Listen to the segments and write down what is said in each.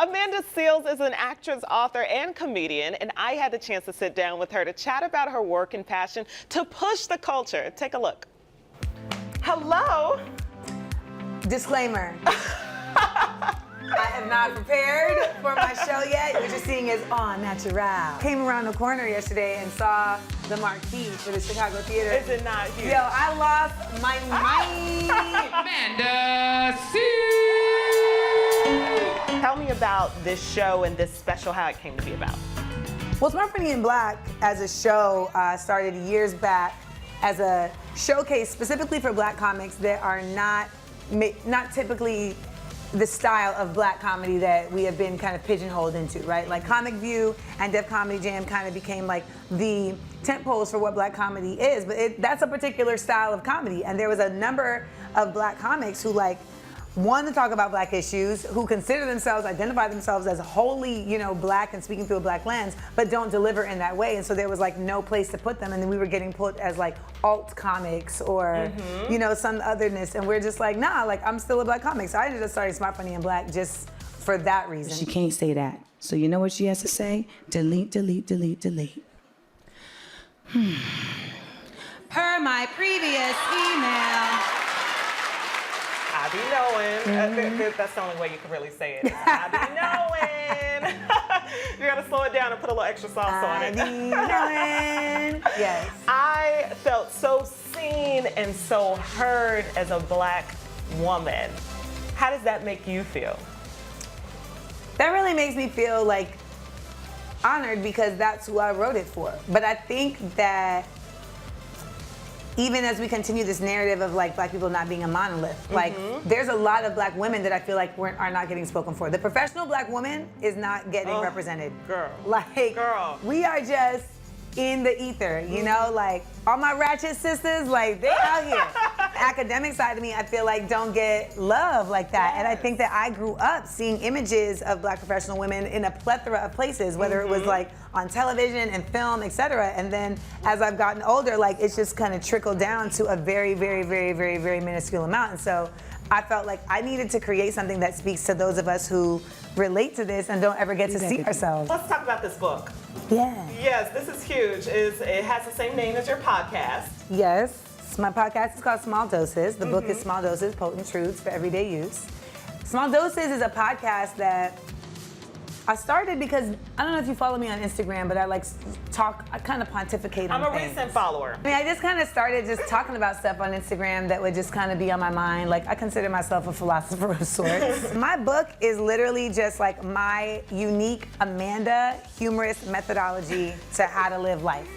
Amanda Seales is an actress, author, and comedian, and I had the chance to sit down with her to chat about her work and passion to push the culture. Take a look. Hello. Disclaimer. I have not prepared for my show yet. What you're seeing is on natural. Came around the corner yesterday and saw the marquee for the Chicago Theater. Is it not huge? Yo, I lost my mind. Amanda Seales. Tell me about this show and this special, how it came to be about. Well, Smart Funny and Black as a show started years back as a showcase specifically for Black comics that are not typically the style of Black comedy that we have been kind of pigeonholed into, right? Like Comic View and Def Comedy Jam kind of became like the tent poles for what Black comedy is, but that's a particular style of comedy. And there was a number of Black comics who want to talk about Black issues, who consider themselves, identify themselves as wholly, Black and speaking through a Black lens, but don't deliver in that way. And so there was no place to put them. And then we were getting put as alt comics or, some otherness. And we're just nah, I'm still a Black comic. So I ended up starting Smart Funny and Black just for that reason. She can't say that. So you know what she has to say? Delete, delete, delete, delete. Per my previous email. I be knowing. That's the only way you can really say it. I be knowing. You gotta slow it down and put a little extra sauce on it. I be knowing. Yes. I felt so seen and so heard as a Black woman. How does that make you feel? That really makes me feel honored because that's who I wrote it for. But I think that even as we continue this narrative of Black people not being a monolith, there's a lot of Black women that I feel are not getting spoken for. The professional Black woman is not getting represented. Girl. Girl. We are just in the ether, all my ratchet sisters, they out here. The academic side of me, I feel don't get love like that. Yes. And I think that I grew up seeing images of Black professional women in a plethora of places, whether it was on television and film, etc. And then as I've gotten older, it's just kind of trickled down to a very, very, very, very, very minuscule amount. And so I felt I needed to create something that speaks to those of us who relate to this and don't ever get to see ourselves. Let's talk about this book. Yeah. Yes, this is huge. It has the same name as your podcast. Yes. My podcast is called Small Doses. The book is Small Doses, Potent Truths for Everyday Use. Small Doses is a podcast that I started because, I don't know if you follow me on Instagram, but I kind of pontificate on things. I'm a recent follower. I just kind of started just talking about stuff on Instagram that would just kind of be on my mind. I consider myself a philosopher of sorts. My book is literally just my unique Amanda humorous methodology to how to live life.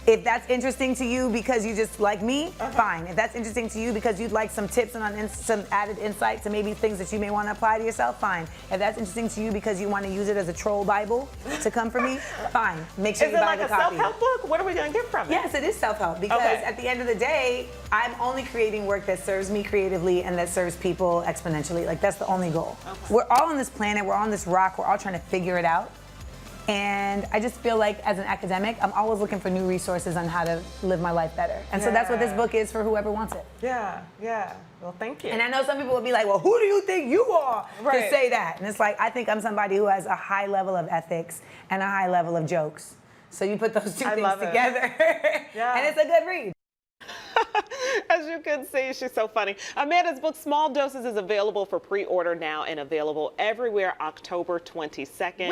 If that's interesting to you because you just like me, fine. If that's interesting to you because you'd like some tips and some added insight to maybe things that you may want to apply to yourself, fine. If that's interesting to you because you want to use it as a troll Bible to come for me, fine. Make sure you buy the copy. Is it a self-help book? What are we going to get from it? Yes, it is self-help because at the end of the day, I'm only creating work that serves me creatively and that serves people exponentially. That's the only goal. Okay. We're all on this planet, we're on this rock, we're all trying to figure it out. And I just feel as an academic, I'm always looking for new resources on how to live my life better. And so that's what this book is for whoever wants it. Yeah. Well, thank you. And I know some people will be well, who do you think you are to say that? And it's I think I'm somebody who has a high level of ethics and a high level of jokes. So you put those two things together, and it's a good read. As you can see, she's so funny. Amanda's book, Small Doses, is available for pre-order now and available everywhere October 22nd.